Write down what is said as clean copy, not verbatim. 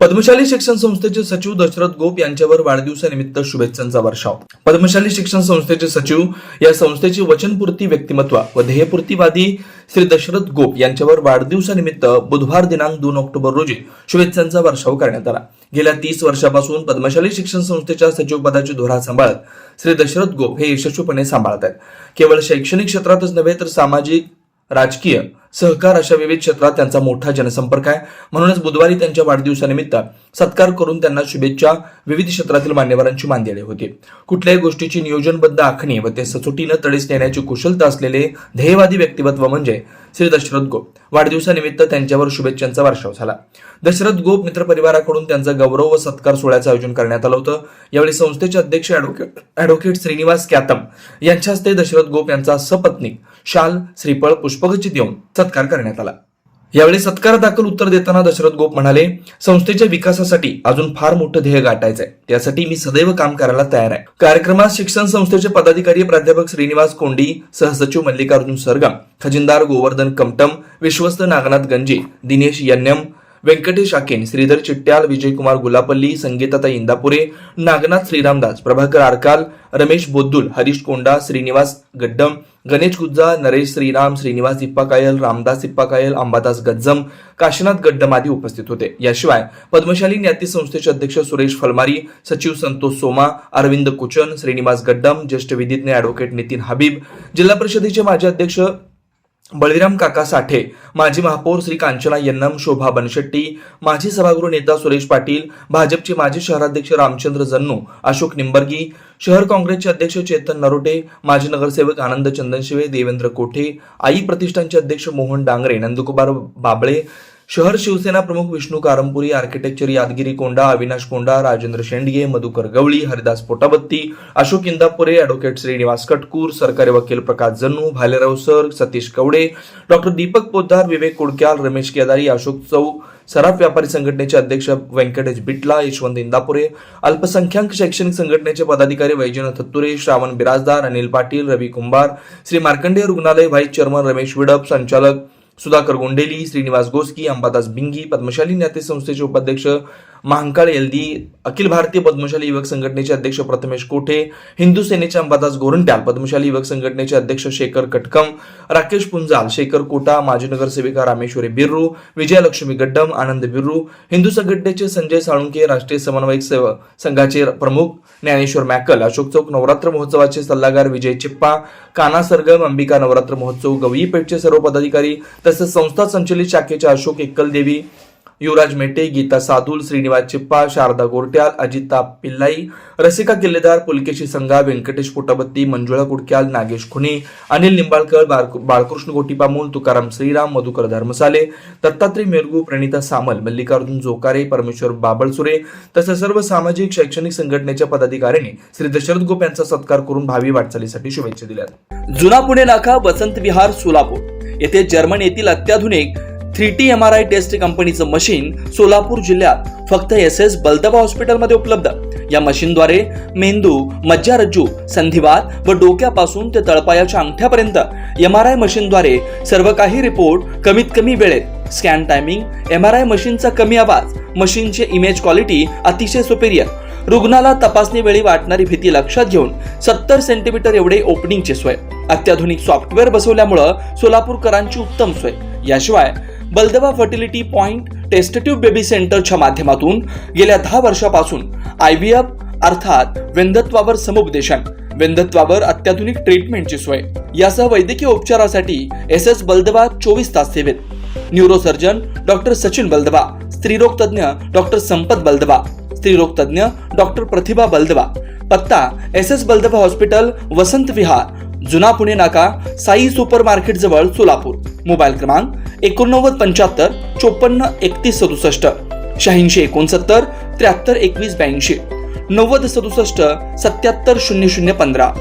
पद्मशाली शिक्षण संस्थेचे सचिव दशरथ गोप यांच्यावर वाढदिवसानिमित्त शुभेच्छांचा वर्षाव. पद्मशाली शिक्षण संस्थेचे सचिव या संस्थेचे वचनपूर्ती व्यक्तिमत्व व ध्येयपूर्तीवादी श्री दशरथ गोप यांच्यावर वाढदिवसानिमित्त बुधवार दिनांक 2 ऑक्टोबर रोजी शुभेच्छांचा वर्षाव करण्यात आला. गेल्या 30 वर्षापासून पद्मशाली शिक्षण संस्थेच्या सचिव पदाची धुरा सांभाळत श्री दशरथ गोप हे यशस्वीपणे सांभाळत आहेत. केवळ शैक्षणिक क्षेत्रातच नव्हे तर सामाजिक, राजकीय, सहकार अशा विविध क्षेत्रात त्यांचा मोठा जनसंपर्क आहे. म्हणूनच बुधवारी त्यांच्या वाढदिवसानिमित्त सत्कार करून त्यांना शुभेच्छा विविध क्षेत्रातील मान्यवरांची मान देण्यात होती. कुठल्याही गोष्टीची नियोजनबद्ध आखणी व ते सचोटीनं तडीस नेण्याची कुशलता असलेले ध्येयवादी व्यक्तिमत्व म्हणजे श्री दशरथ गोप. वाढदिवसानिमित्त त्यांच्यावर शुभेच्छांचा वर्षाव झाला. दशरथ गोप मित्रपरिवाराकडून त्यांचा गौरव व सत्कार सोहळ्याचं आयोजन करण्यात आलं होतं. यावेळी संस्थेचे अध्यक्ष ॲडव्होकेट श्रीनिवास क्यातम यांच्या हस्ते दशरथ गोप यांचा सपत्नीक शाल, श्रीफळ, पुष्पगुच्छ देऊन सत्कार करण्यात आला. यावेळी सत्कारादाखल उत्तर देताना दशरथ गोप म्हणाले, संस्थेच्या विकासासाठी अजून फार मोठं ध्येय गाठायचंय, त्यासाठी मी सदैव काम करायला तयार आहे. कार्यक्रमात शिक्षण संस्थेचे पदाधिकारी प्राध्यापक श्रीनिवास कोंडी, सहसचिव मल्लिकार्जुन सरगम, खजिनदार गोवर्धन कमटम, विश्वस्त नागनाथ गंजी, दिनेश यन्यम, व्यंकटेश आकेन, श्रीधर चिट्ट्याल, विजयकुमार गुलापल्ली, संगीताताई इंदापुरे, नागनाथ श्रीरामदास, प्रभाकर आरकाल, रमेश बोद्दुल, हरीश कोंडा, श्रीनिवास गड्डम, गणेश गुज्जा, नरेश श्रीराम, श्रीनिवास इप्पाकायल, रामदास इप्पाकायल, अंबादास गज्जम, काशीनाथ गड्डम आदी उपस्थित होते. याशिवाय पद्मशाली न्याती संस्थेचे अध्यक्ष सुरेश फलमारी, सचिव संतोष सोमा, अरविंद कुचन, श्रीनिवास गड्डम, ज्येष्ठ विधिज्ञ ॲडव्होकेट नितीन हबीब, जिल्हा परिषदेचे माजी अध्यक्ष बळीराम काका साठे, माजी महापौर श्री कांचना यन्नम, शोभा बनशेट्टी, माजी सभागृह नेता सुरेश पाटील, भाजपचे माजी शहराध्यक्ष रामचंद्र जन्नू, अशोक निंबर्गी, शहर काँग्रेसचे अध्यक्ष चेतन नरोटे, माजी नगरसेवक आनंद चंदनशिवे, देवेंद्र कोठे, आई प्रतिष्ठानचे अध्यक्ष मोहन डांगरे, नंदकुमार बाबळे, शहर शिवसेना प्रमुख विष्णू कारंपुरी, आर्किटेक्चर यादगिरी कोंडा, अविनाश कोंडा, राजेंद्र शेंडगे, मधुकर गवळी, हरिदास पोटाबत्ती, अशोक इंदापुरे, ॲडव्होकेट श्रीनिवास कटकूर, सरकारी वकील प्रकाश जन्नू, भालेराव सर, सतीश कवडे, डॉक्टर दीपक पोद्दार, विवेक कुडक्याल, रमेश केदारी, अशोक चौक, सराफ व्यापारी संघटनेचे अध्यक्ष व्यंकटेश बिटला, यशवंत इंदापुरे, अल्पसंख्याक शैक्षणिक संघटनेचे पदाधिकारी वैजनाथ थत्तुरे, श्रावण बिराजदार, अनिल पाटील, रवी कुंभार, श्री मार्कंडेय रुग्णालय व्हाईस चेअरमन रमेश विडप, संचालक सुधाकर गोंडेली, श्रीनिवास गोस्की, अंबादास बिंगी, पद्मशाली न्याते संस्थेचे उपाध्यक्ष महांकाळ एलदी, अखिल भारतीय पद्मशाली युवक संघटनेचे अध्यक्ष प्रथमेश कोठे, हिंदू सेनेचे अंबादास गोरंट्याल, पद्मशाली युवक संघटनेचे अध्यक्ष शेखर कटकम, राकेश पुंजाल, शेखर कोटा, माजी नगरसेविका रामेश्वरी बिर्रू, विजयलक्ष्मी गड्डम, आनंद बिर्रू, हिंदू संघटनेचे संजय साळुंके, राष्ट्रीय समन्वयक संघाचे प्रमुख ज्ञानेश्वर मॅकल, अशोक चौक नवरात्र महोत्सवाचे सल्लागार विजय चिप्पा, काना सरगम, अंबिका नवरात्र महोत्सव गवई पेठचे सर्व पदाधिकारी तसेच संस्था संचलित शाखेचे अशोक एकलदेवी, युवराज मेटे, गीता साधुल, श्रीनिवास चिप्पा, शारदा गोरट्याल, अजिता पिल्लाई, रसिका किल्लेदार, पुलकेशी संघा, व्यंकटेश पोटाबत्ती, मंजुळा कुडक्याल, नागेश खुनी, अनिल निंबाळकर, बाळकृष्ण गोटीपामूल, तुकाराम श्रीराम, मधुकर धर्मसाले, दत्तात्रय मेरगू, प्रणिता सामल, मल्लिकार्जुन जोकारे, परमेश्वर बाबळसुरे तसेच सर्व सामाजिक शैक्षणिक संघटनेच्या पदाधिकाऱ्यांनी श्री दशरथ गोप यांचा सत्कार करून भावी वाटचालीसाठी शुभेच्छा दिल्या. जुना पुणे नाका, वसंत विहार, सोलापूर येथे जर्मन येथील अत्याधुनिक 3T MRI टेस्ट कंपनीचं मशीन सोलापूर जिल्ह्यात फक्त SS बलदबा हॉस्पिटलमध्ये उपलब्ध. या मशीनद्वारे मेंदू, मज्जारज्जू, संधिवात व डोक्यापासून ते तळपायाच्या अंगठ्यापर्यंत MRI मशीनद्वारे सर्व काही रिपोर्ट कमीत कमी वेळेत, स्कॅन टायमिंग, MRI मशीनचा कमी आवाज, मशीनचे इमेज क्वालिटी अतिशय सुपेरियर, रुग्णाला तपासणी वेळी वाटणारी भीती लक्षात घेऊन 70 सेंटीमीटर एवढे ओपनिंगची सोय, अत्याधुनिक सॉफ्टवेअर बसवल्यामुळे सोलापूरकरांची उत्तम सोय. याशिवाय बलदबा fertility point test tube baby सेंटरच्या माध्यमातून गेल्या 10 वर्षापासून IVF अर्थात वेंधत्वावर समुपदेशन, वेंधत्वावर अत्याधुनिक ट्रीटमेंटची सोय यासह वैद्यकीय उपचारासाठी SS बलदबा 24 तास सेवेत. न्यूरोसर्जन डॉक्टर सचिन बलदबा, स्त्रीरोग तज्ञ डॉक्टर संपत बलदबा, स्त्रीरोग तज्ञ डॉक्टर प्रतिभा बलदबा. पत्ता SS बलदबा हॉस्पिटल, वसंत विहार, जुना पुणे नाका, साई सुपर मार्केट जवळ, सोलापूर. मोबाईल क्रमांक 8975 54 31 67, 8669 73 21 82, 90 67 77 00 15.